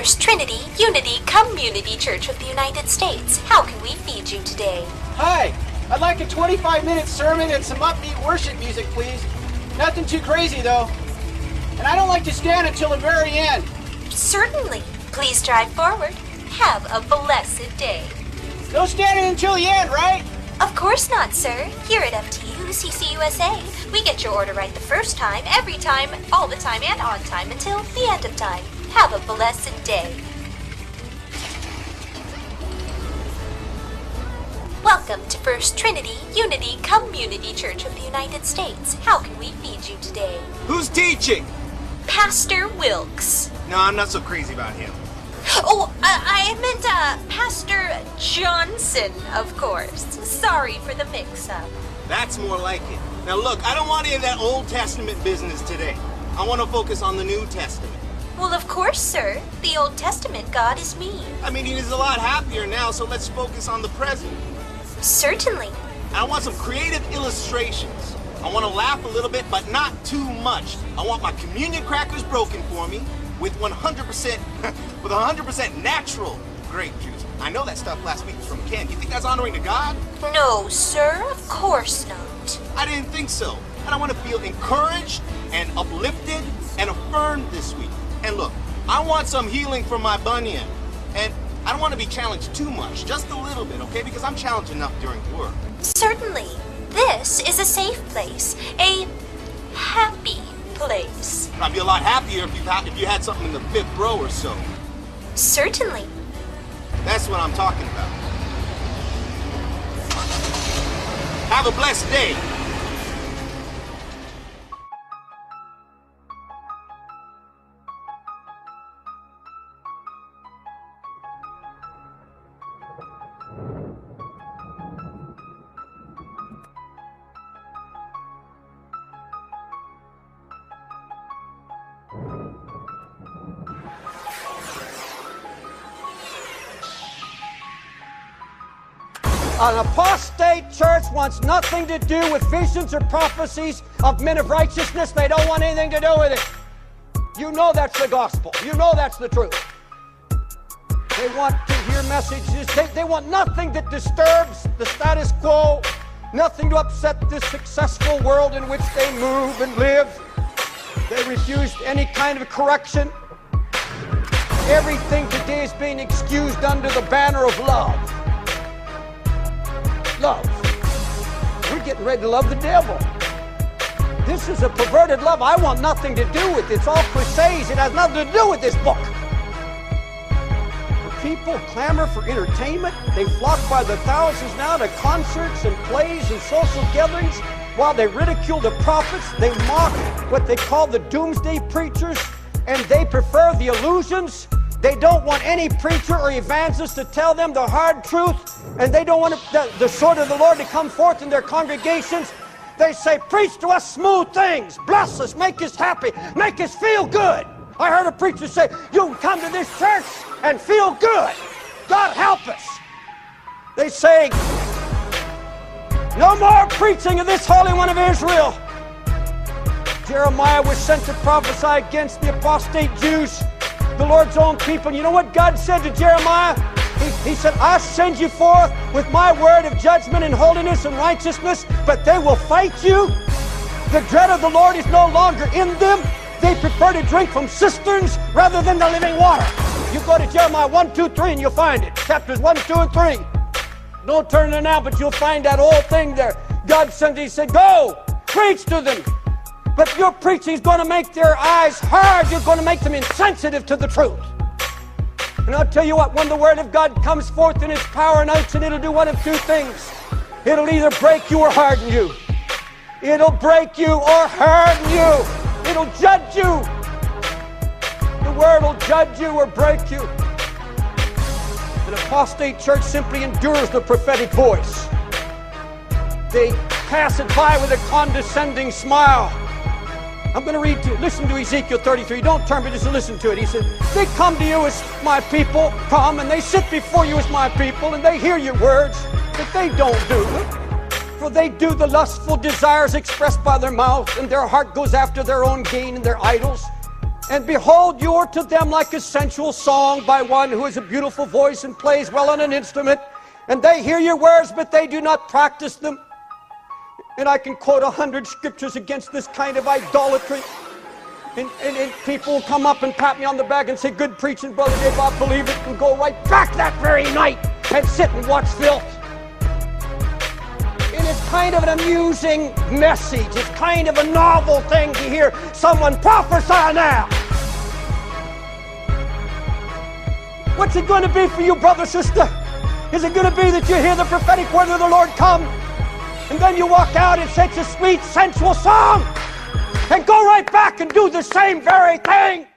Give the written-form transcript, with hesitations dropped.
First Trinity Unity Community Church of the United States. How can we feed you today? Hi, I'd like a 25-minute sermon and some upbeat worship music, please. Nothing too crazy, though. And I don't like to stand until the very end. Certainly. Please drive forward. Have a blessed day. No standing until the end, right? Of course not, sir. Here at FTU CCUSA, we get your order right the first time, every time, all the time, and on time until the end of time. Have a blessed day. Welcome to First Trinity Unity Community Church of the United States. How can we feed you today? Who's teaching? Pastor Wilkes. No, I'm not so crazy about him. Oh, I meant Pastor Johnson, of course. Sorry for the mix-up. That's more like it. Now look, I don't want any of that Old Testament business today. I want to focus on the New Testament. Well, of course, sir. The Old Testament God is me. I mean, he's a lot happier now, so let's focus on the present. Certainly. I want some creative illustrations. I want to laugh a little bit, but not too much. I want my communion crackers broken for me with 100% natural grape juice. I know that stuff last week was from a can. You think that's honoring to God? No, sir. Of course not. I didn't think so. And I want to feel encouraged and uplifted and affirmed this week. And look, I want some healing from my bunion. And I don't want to be challenged too much, just a little bit, okay? Because I'm challenged enough during work. Certainly. This is a safe place. A happy place. I'd be a lot happier if you had something in the 5th row or so. Certainly. That's what I'm talking about. Have a blessed day. An apostate church wants nothing to do with visions or prophecies of men of righteousness. They don't want anything to do with it. You know that's the gospel. You know that's the truth. They want to hear messages. They want nothing that disturbs the status quo, nothing to upset this successful world in which they move and live. They refuse any kind of correction. Everything today is being excused under the banner of love. Love. We're getting ready to love the devil. This is a perverted love I want nothing to do with. It's all crusades. It has nothing to do with this book. People clamor for entertainment. They flock by the thousands now to concerts and plays and social gatherings. While they ridicule the prophets, they mock what they call the doomsday preachers, and they prefer the illusions. They don't want any preacher or evangelist to tell them the hard truth, and they don't want the sword of the Lord to come forth in their congregations. They say, preach to us smooth things, bless us, make us happy, make us feel good. I heard a preacher say, you can come to this church and feel good. God help us. They say, no more preaching of this Holy One of Israel. Jeremiah was sent to prophesy against the apostate Jews, the Lord's own people. And you know what God said to Jeremiah? He said, I send you forth with my word of judgment and holiness and righteousness, but they will fight you. The dread of the Lord is no longer in them. They prefer to drink from cisterns rather than the living water. You go to Jeremiah 1, 2, 3 and you'll find it. Chapters 1, 2, and 3. Don't turn there now, but you'll find that old thing there. God sent, he said, go, preach to them. But your preaching is going to make their eyes hard. You're going to make them insensitive to the truth. And I'll tell you what, when the Word of God comes forth in its power and unction, it'll do one of two things. It'll either break you or harden you. It'll break you or harden you. It'll judge you. The Word will judge you or break you. An apostate church simply endures the prophetic voice. They pass it by with a condescending smile. I'm going to read to you. Listen to Ezekiel 33. Don't turn, but just listen to it. He said, they come to you as my people, come, and they sit before you as my people, and they hear your words, but they don't do them. For they do the lustful desires expressed by their mouth, and their heart goes after their own gain and their idols. And behold, you are to them like a sensual song by one who has a beautiful voice and plays well on an instrument. And they hear your words, but they do not practice them. And I can quote 100 scriptures against this kind of idolatry. And people will come up and pat me on the back and say, good preaching, Brother Dave, I believe it, and go right back that very night and sit and watch filth. And it's kind of an amusing message. It's kind of a novel thing to hear someone prophesy now. What's it going to be for you, brother, sister? Is it going to be that you hear the prophetic word of the Lord come, and then you walk out and sing a sweet, sensual song, and go right back and do the same very thing?